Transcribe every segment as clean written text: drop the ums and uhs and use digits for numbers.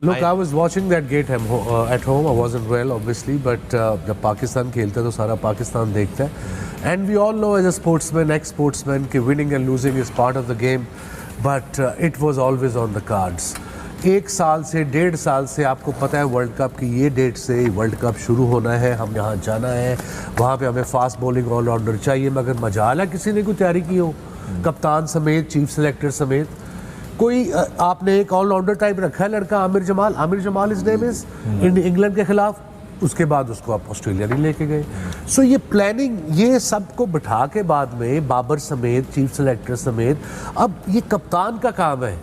Look, I was watching that game at home. I wasn't well, obviously, but जब पाकिस्तान खेलता है तो सारा पाकिस्तान देखता है. And we all know as a sportsman, ex-sportsman, कि winning and losing is part of the game, but it was always on the cards. एक साल से 1.5 साल से आपको पता है वर्ल्ड कप की ये डेट से वर्ल्ड कप शुरू होना है, हम यहाँ जाना है, वहाँ पे हमें फास्ट बॉलिंग ऑलराउंडर चाहिए. मगर मजाल है किसी ने कोई तैयारी की हो, कप्तान समेत, चीफ सेलेक्टर समेत. कोई आपने एक ऑलराउंडर टाइप रखा है लड़का Aamir Jamal is name is England के खिलाफ, उसके बाद उसको आप ऑस्ट्रेलिया नहीं लेके गए. सो ये प्लानिंग, ये सबको बिठा के बाद में बाबर समेत, चीफ सेलेक्टर समेत, अब ये कप्तान का काम है,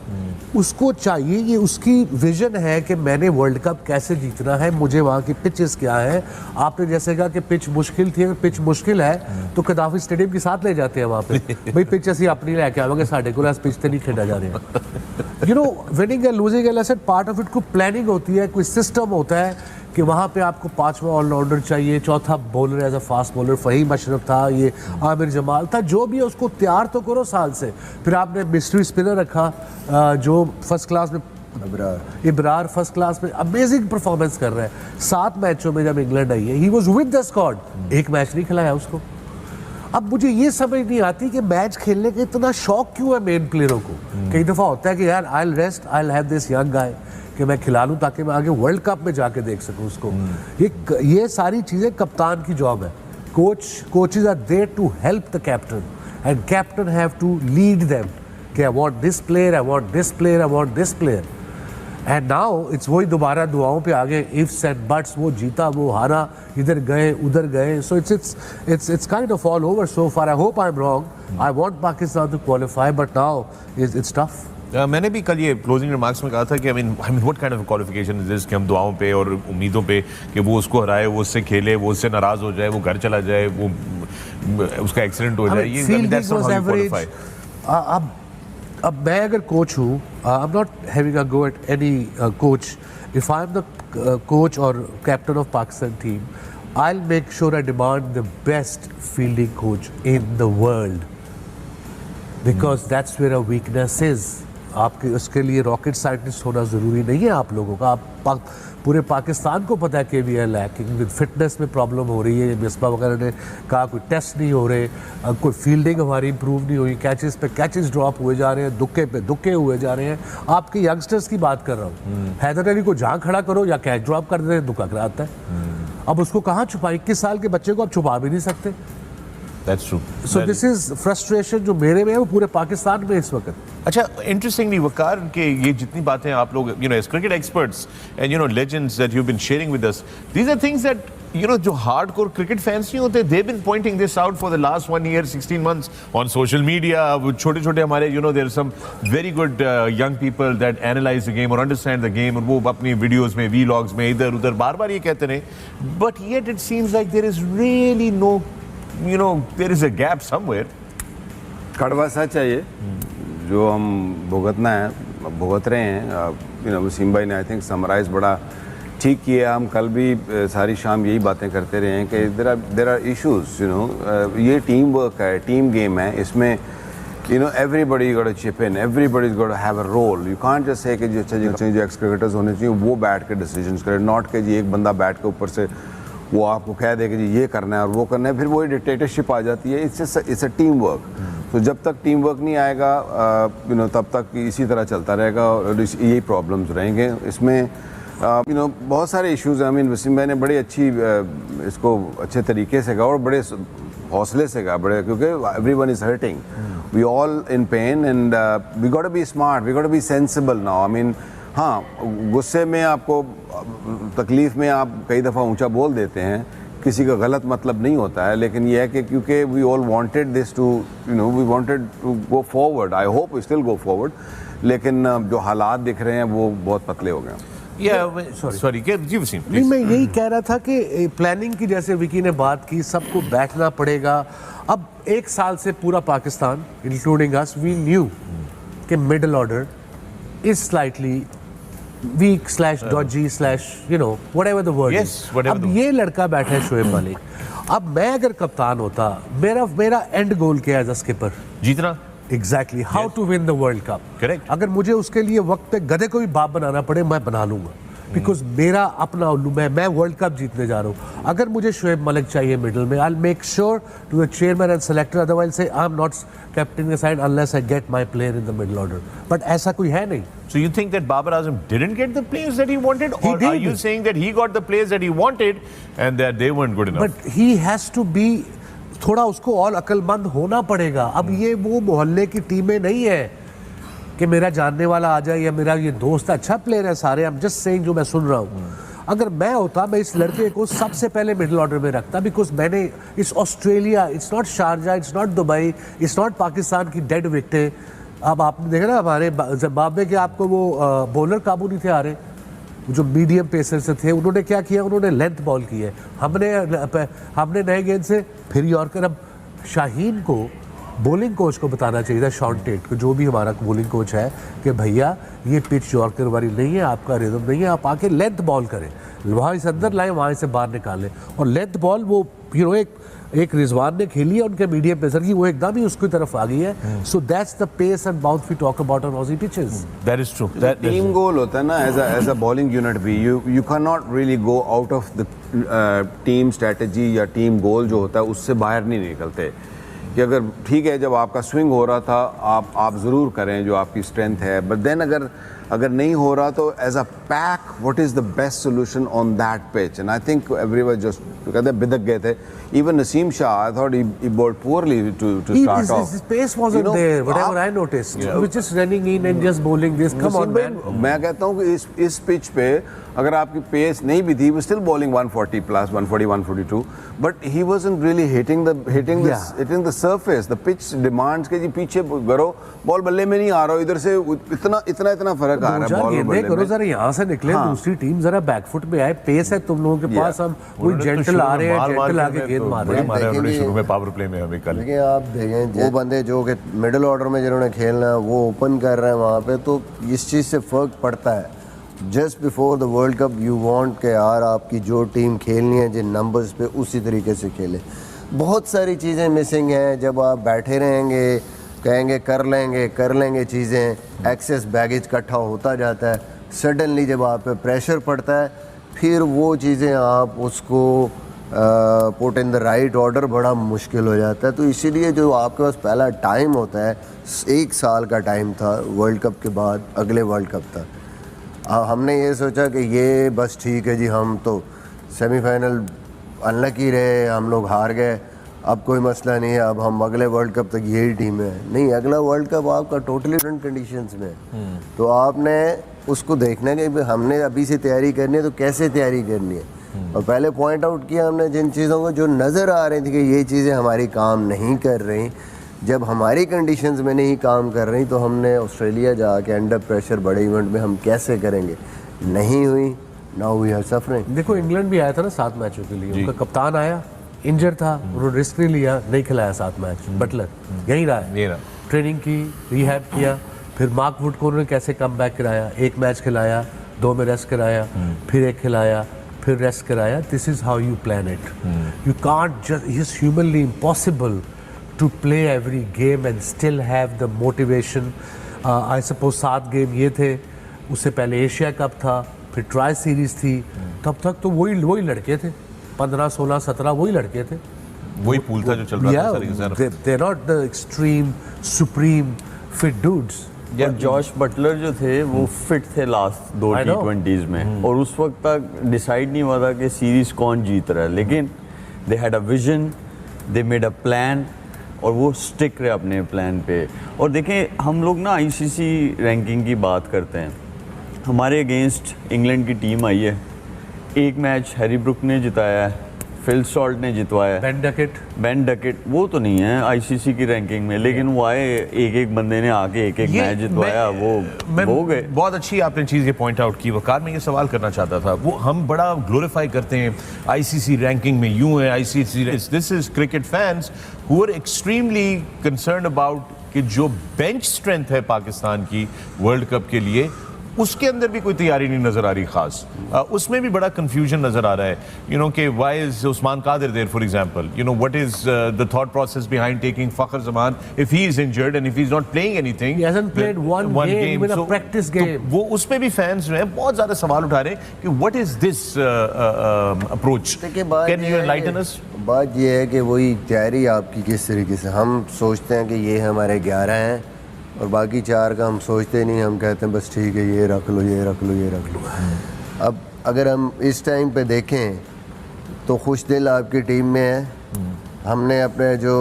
उसको चाहिए, ये उसकी विजन है कि मैंने वर्ल्ड कप कैसे जीतना है, मुझे वहाँ की पिचेस क्या है. आपने जैसे कहा कि पिच मुश्किल थी, अगर पिच मुश्किल है तो कदाफी स्टेडियम के साथ ले जाते हैं वहाँ पे. भाई पिच असी अपनी लेके आवेंगे, साढ़े को पिच तो नहीं खेला जा रहा. You know, winning and losing and ऐसे पार्ट ऑफ इट को प्लानिंग होती है, कोई सिस्टम होता है कि वहाँ पे आपको 5वां ऑलराउंडर चाहिए, चौथा bowler as a fast bowler Faheem Ashraf था, ये आमिर जमाल था, जो भी है उसको तैयार तो करो साल से. फिर आपने मिस्ट्री स्पिनर रखा जो फर्स्ट क्लास में, इब्रार फर्स्ट क्लास में अमेजिंग परफॉर्मेंस कर रहा है. 7 मैचों में जब इंग्लैंड आई है, he was with the squad, एक मैच नहीं खिलाया उसको. अब मुझे ये समझ नहीं आती कि मैच खेलने का इतना शौक क्यों है मेन प्लेयरों को. कई दफ़ा होता है कि यार I will rest, I will have this young guy, कि मैं खिला लूँ ताकि मैं आगे वर्ल्ड कप में जाके देख सकूँ उसको. ये सारी चीज़ें कप्तान की जॉब है. Coaches are there to help the captain and captain have to lead them कि I want this player, I want this player, I want this player. And now it's वही दोबारा दुआओं पे आगे, इफ्स एंड बट्स, वो जीता वो हारा, इधर गए उधर गए. So it's kind of all over so far. I hope I am wrong. I want Pakistan to qualify, but now it's tough. मैंने भी कल ये क्लोजिंग रिमार्क्स में कहा था कि I mean what kind of qualification is this, कि हम दुआओं पे और उम्मीदों पे कि वो उसको हराए, वो उससे खेले, वो उससे नाराज हो जाए, वो घर चला जाए, वो उसका एक्सीडेंट हो जाए. ये अब मैं अगर कोच हूँ, I am not having a go at any coach. If I am the coach और captain of Pakistan team, I will make sure I demand the best fielding coach in the world, because that's where a weakness is. आपके उसके लिए rocket scientist होना ज़रूरी नहीं है आप लोगों का. आप पूरे पाकिस्तान को पता है कि we are lacking with fitness में प्रॉब्लम हो रही है. मिसबा वगैरह ने कहा कोई टेस्ट नहीं हो रहे, कोई फील्डिंग हमारी इंप्रूव नहीं हुई, कैचेस पे कैचेस ड्रॉप हुए जा रहे हैं, दुक्के पे दुक्के हुए जा रहे हैं. आपके यंगस्टर्स की बात कर रहा हूँ. हैदर अली को जहाँ खड़ा करो या कैच ड्रॉप कर देते, दुक्का कराता है. अब उसको कहाँ छुपाए? 21 साल के बच्चे को आप छुपा भी नहीं सकते. That's true. So this is frustration जो मेरे में है, वो पूरे पाकिस्तान में इस वक्त. अच्छा, इंटरेस्टिंगली वकार के ये जितनी बातें आप लोग as cricket experts and legends that you been sharing with us, these are things that जो हार्डकोर क्रिकेट फैंस नहीं होते, they been pointing this out for the last 1 year 16 months on social media. छोटे हमारे there are some very good young people that analyse the game और understand the game, और वो अपनी videos में, vlogs में इधर उधर बार ये कहते रहे. But yet it seems like there is really no, there is a gap somewhere. कड़वा सच है ये जो हम भुगत रहे हैं. वसीम भाई ने आई थिंक समराइज बड़ा ठीक किया. हम कल भी सारी शाम यही बातें करते रहे हैं कि देर आर इश्यूज. ये टीम वर्क है, टीम गेम है. इसमें everybody got to chip in, everybody's got to have a role. You can't just say कि जो एक्स क्रिकेटर्स होने चाहिए वो बैठ के डिसीजंस करें, नॉट कि जी एक बंदा बैठ के ऊपर से वो आपको कह दे कि जी ये करना है और वो करना है, फिर वही डिक्टेटरशिप आ जाती है. It's a team work. तो जब तक टीम वर्क नहीं आएगा तब तक इसी तरह चलता रहेगा और यही प्रॉब्लम्स रहेंगे. इसमें बहुत सारे इश्यूज़ हैं. वसीम भाई ने बड़ी अच्छी इसको अच्छे तरीके से कहा और बड़े हौसले से कहा, बड़े, क्योंकि everyone is hurting, we all in pain and we got to be smart, we got to be sensible now. हाँ, गुस्से में आपको तकलीफ़ में आप कई दफ़ा ऊंचा बोल देते हैं, किसी का गलत मतलब नहीं होता है, लेकिन यह है कि क्योंकि we all wanted this to we wanted to go forward. I hope we still go forward, लेकिन जो हालात दिख रहे हैं वो बहुत पतले हो गए. सॉरी जी वसीम, नहीं, मैं यही कह रहा था कि प्लानिंग की, जैसे विकी ने बात की, सबको बैठना पड़ेगा. अब 1 साल से पूरा Pakistan including us, we knew कि middle order is slightly weak / dodgy / whatever the word is. अब ये लड़का बैठा है शोएब मलिक. अब मैं अगर कप्तान होता, मेरा एंड गोल क्या है एज अ स्किपर? जीतना. Exactly how to win the world cup. Correct. अगर मुझे उसके लिए वक्त पे गधे को भी बाप बनाना पड़े मैं बना लूंगा, बिकॉज मेरा अपना उल्लू मैं वर्ल्ड कप जीतने जा रहा हूँ। अगर मुझे शोएब मलिक चाहिए मिडल में, I make sure to the chairman and selector, otherwise से I am not captain the side unless I get my player in the middle order. But ऐसा कोई है नहीं। So you think that Babar Azam didn't get the players that he wanted, or He are did. you saying that he got the players that he wanted and that they weren't good enough? But he has to be, थोड़ा उसको और अक्लमंद होना पड़ेगा। अब ये वो मोहल्ले की टीमें नहीं है कि मेरा जानने वाला आ जाए या मेरा ये दोस्त अच्छा प्लेयर है सारे, आई एम जस्ट सेइंग जो मैं सुन रहा हूँ। अगर मैं होता मैं इस लड़के को सबसे पहले मिडिल ऑर्डर में रखता, बिकॉज मैंने it's Australia, it's not Sharjah, it's not Dubai, it's not Pakistan की डेड विकेटें। अब आपने देखा ना हमारे जिम्बाब्वे के आपको वो बॉलर काबू नहीं थे आ रहे, जो मीडियम पेसर से थे, उन्होंने क्या किया, उन्होंने लेंथ बॉल की है। हमने नए गेंद से फिर यॉर्कर। अब शाहीन को बॉलिंग कोच को बताना चाहिए था, शॉन टेट को, जो भी हमारा बॉलिंग कोच है, कि भैया ये पिच यॉर्कर वाली नहीं है, आपका रिदम नहीं है, आप आके लेंथ बॉल करें, वहाँ से अंदर लाए, वहाँ से बाहर निकालें। और लेंथ बॉल वो एक रिजवान ने खेली है उनके मीडियम पेसर की, वो एकदम ही उसकी तरफ आ गई है। So that's the pace and bounce we talk about on Aussie pitches. That is true. Team goal होता है ना, एज अ बॉलिंग यूनिट भी, you can not really go out of the team strategy या team goal जो होता है उससे बाहर नहीं निकलते। कि अगर ठीक है जब आपका स्विंग हो रहा था आप ज़रूर करें जो आपकी स्ट्रेंथ है, बट देन अगर नहीं हो रहा तो as a pack what is the best solution on that pitch. And I think everyone just कहते बिदक गए थे। Even Naseem Shah, I thought he bowled poorly to start off. His pace wasn't there, whatever I noticed. He was just running in and just bowling this. Come on, man. मैं कहता हूँ कि इस pitch पे अगर आपकी पेस नहीं भी थी, still bowling 140 plus 140 142, but he wasn't really hitting the surface. The pitch demands कि जी पीछे करो, बॉल बल्ले में नहीं आ रहा, इधर से इतना फर्क आ रहा है बॉल बल्ले में। करो जरा यहाँ से निकले, दूसरी टीम जरा बैकफुट में आए, पेस है तुम लोगों के पास, हम कोई जेंटल आ रहे हैं, जेंटल आके गेंद मार रहे हैं। शुरू में पावर प्ले में हमें कल लेकिन आप देखें वो बंदे जो कि मिडिल ऑर्डर में जिन्होंने खेलना है वो ओपन कर रहे हैं वहाँ पे, तो इस चीज़ से फ़र्क पड़ता है। Just before the world cup you want के यार आपकी जो टीम खेलनी है जिन नंबर्स पे उसी तरीके से खेले। बहुत सारी चीज़ें मिसिंग हैं। जब आप बैठे रहेंगे कहेंगे कर लेंगे चीज़ें, एक्सेस बैगेज इकट्ठा होता जाता है। सडनली जब आप पे प्रेशर पड़ता है फिर वो चीज़ें आप उसको put in the right order बड़ा मुश्किल हो जाता है। तो इसीलिए जो आपके पास पहला टाइम होता है, 1 साल का टाइम था वर्ल्ड कप के बाद अगले वर्ल्ड कप तक, हमने ये सोचा कि ये बस ठीक है जी, हम तो सेमीफाइनल अनलकी रहे, हम लोग हार गए, अब कोई मसला नहीं है, अब हम अगले वर्ल्ड कप तक यही टीम है। नहीं, अगला वर्ल्ड कप आपका टोटली डिफरेंट कंडीशंस में है। तो आपने उसको देखना है कि हमने अभी से तैयारी करनी है तो कैसे तैयारी करनी है। और पहले पॉइंट आउट किया हमने जिन चीज़ों को जो नज़र आ रही थी कि ये चीज़ें हमारी काम नहीं कर रही, जब हमारी कंडीशंस में नहीं काम कर रही तो हमने ऑस्ट्रेलिया जाके अंडर प्रेशर बड़े इवेंट में हम कैसे करेंगे, नहीं हुई। Now we are suffering. देखो इंग्लैंड भी आया था ना 7 मैचों के लिए, उनका कप्तान आया, इंजर था, उन्होंने रिस्क नहीं लिया, नहीं खिलाया 7 मैच। बटलर यहीं रहा है, ट्रेनिंग की, रिहैब किया, फिर मार्क वुड को उन्होंने कैसे कम बैक कराया, 1 मैच खिलाया, 2 में रेस्ट कराया, फिर 1 खिलाया, फिर रेस्ट कराया। This is how you plan it. You can't just, it's humanly impossible to play every game and still have the motivation. I suppose 7 game ये थे, उससे पहले एशिया कप था, फिर ट्राई सीरीज थी, तब तक तो वही लड़के थे, 15 16 17 वही लड़के थे, वही पूल था जो चल रहा था। They're not the extreme supreme fit dudes. और जॉश बटलर जो थे वो फिट थे लास्ट 2 T20s में, और उस वक्त तक डिसाइड नहीं हुआ था कि सीरीज कौन जीत रहा है, लेकिन they had a vision, they made a plan, और वो स्टिक रहे अपने प्लान पे। और देखें हम लोग ना आईसीसी रैंकिंग की बात करते हैं, हमारे अगेंस्ट इंग्लैंड की टीम आई है, 1 मैच हैरी ब्रुक ने जिताया है, फिल सॉल्ट ने जितवाया, बेन डकेट वो तो नहीं है आईसीसी की रैंकिंग में, लेकिन वो आए एक बंदे ने आके एक मैच जितवाया, वो हो गए। बहुत अच्छी आपने चीज़ ये पॉइंट आउट की वकार, मैं ये सवाल करना चाहता था। वो हम बड़ा ग्लोरीफाई करते हैं आईसीसी रैंकिंग में यूं है ICC, this is cricket fans who are extremely concerned about कि जो बेंच स्ट्रेंथ है पाकिस्तान की वर्ल्ड कप के लिए उसके अंदर भी कोई तैयारी नहीं नजर आ रही खास। उसमें भी बड़ा कंफ्यूजन नजर आ रहा है, यू नो, कि why is Usman Qadir there for example, you know, what is the thought process behind taking Fakhar Zaman if he is injured and if he is not playing anything, He hasn't played one game, even a practice game. वो उसमें भी fans जो हैं बहुत ज्यादा सवाल उठा रहे हैं कि what is this approach, can you enlighten अस? बात ये है कि वही तैयारी आपकी किस तरीके से, हम सोचते हैं कि ये हमारे 11 हैं और बाकी 4 का हम सोचते नहीं, हम कहते हैं बस ठीक है ये रख लो ये रख लो ये रख लो। अब अगर हम इस टाइम पे देखें तो खुशदिल आपकी टीम में है, हमने अपने जो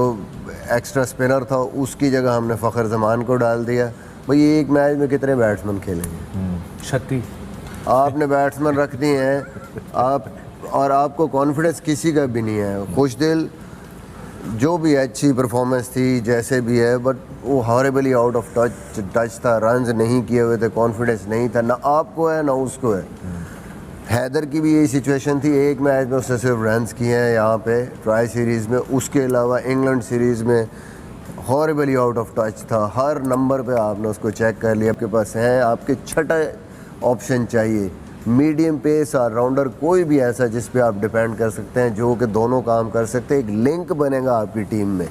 एक्स्ट्रा स्पिनर था उसकी जगह हमने फ़खर जमान को डाल दिया। भाई एक मैच में कितने बैट्समैन खेलेंगे? 36। आपने बैट्समैन रख दिए हैं आप, और आपको कॉन्फिडेंस किसी का भी नहीं है। खुशदिल जो भी अच्छी परफॉर्मेंस थी जैसे भी है, बट वो हॉरेबली आउट ऑफ टच था, रन्स नहीं किए हुए थे, कॉन्फिडेंस नहीं था, ना आपको है ना उसको है। हैदर की भी यही सिचुएशन थी, एक मैच में उसने सिर्फ रन्स किए हैं यहाँ पे ट्राई सीरीज़ में, उसके अलावा इंग्लैंड सीरीज़ में हॉरेबली आउट ऑफ टच था। हर नंबर पे आपने उसको चेक कर लिया, आपके पास है, आपके छठा ऑप्शन चाहिए मीडियम पेस और राउंडर, कोई भी ऐसा जिस पे आप डिपेंड कर सकते हैं जो कि दोनों काम कर सकते हैं, एक लिंक बनेगा आपकी टीम में,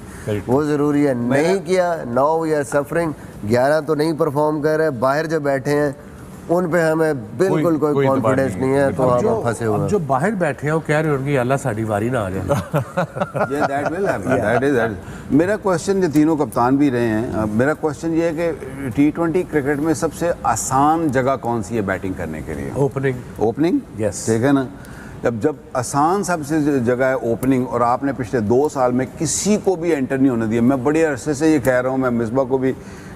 वो ज़रूरी है। नहीं किया, नाउ वी आर सफरिंग। 11 तो नहीं परफॉर्म कर रहे, बाहर जो बैठे हैं उन पे हमें बिल्कुल कोई कॉन्फिडेंस नहीं है, तो हम फंसे हुए हैं। जो बाहर बैठे हैं वो कह रहे होंगे अल्लाह साड़ी वारी ना आ जाए। That will happen, that is. मेरा क्वेश्चन, ये तीनों कप्तान भी रहे हैं, मेरा क्वेश्चन ये है कि T20 क्रिकेट में सबसे आसान जगह कौन सी है बैटिंग करने के लिए? Opening Yes. ठीक है ना। जब आसान सबसे जगह है ओपनिंग, और आपने पिछले 2 साल में किसी को भी एंटर नहीं होने दिया। मैं बड़े अरसे से ये कह रहा हूँ, मैं मिसबा को भी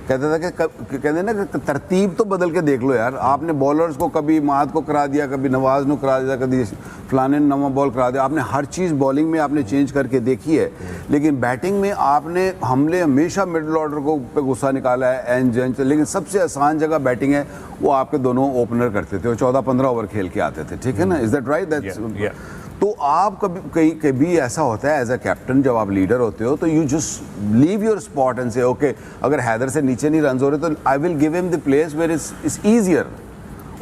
कहता था कि कहते ना कि तरतीब तो बदल के देख लो यार। आपने बॉलर्स को कभी माद को करा दिया, कभी नवाज को करा दिया, कभी फलाने नवा बॉल करा दिया, आपने हर चीज़ बॉलिंग में आपने चेंज करके देखी है, लेकिन बैटिंग में आपने हमले हमेशा मिडिल ऑर्डर को पे गुस्सा निकाला है, एंड जंच। लेकिन सबसे आसान जगह बैटिंग है, वो आपके दोनों ओपनर करते थे, वो 14-15 ओवर खेल के आते थे, ठीक है ना। Is that right? तो आप कभी ऐसा होता है एज अ कैप्टन, जब आप लीडर होते हो, तो you just leave your spot and say okay, अगर हैदर से नीचे नहीं रन हो रहे तो I will give him the place where is easier,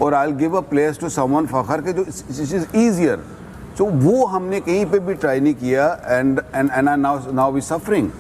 और I will give a place to someone Fakhar के जो इज ईजियर। तो वो हमने कहीं पे भी ट्राई नहीं किया, एंड नाउ वी सफरिंग।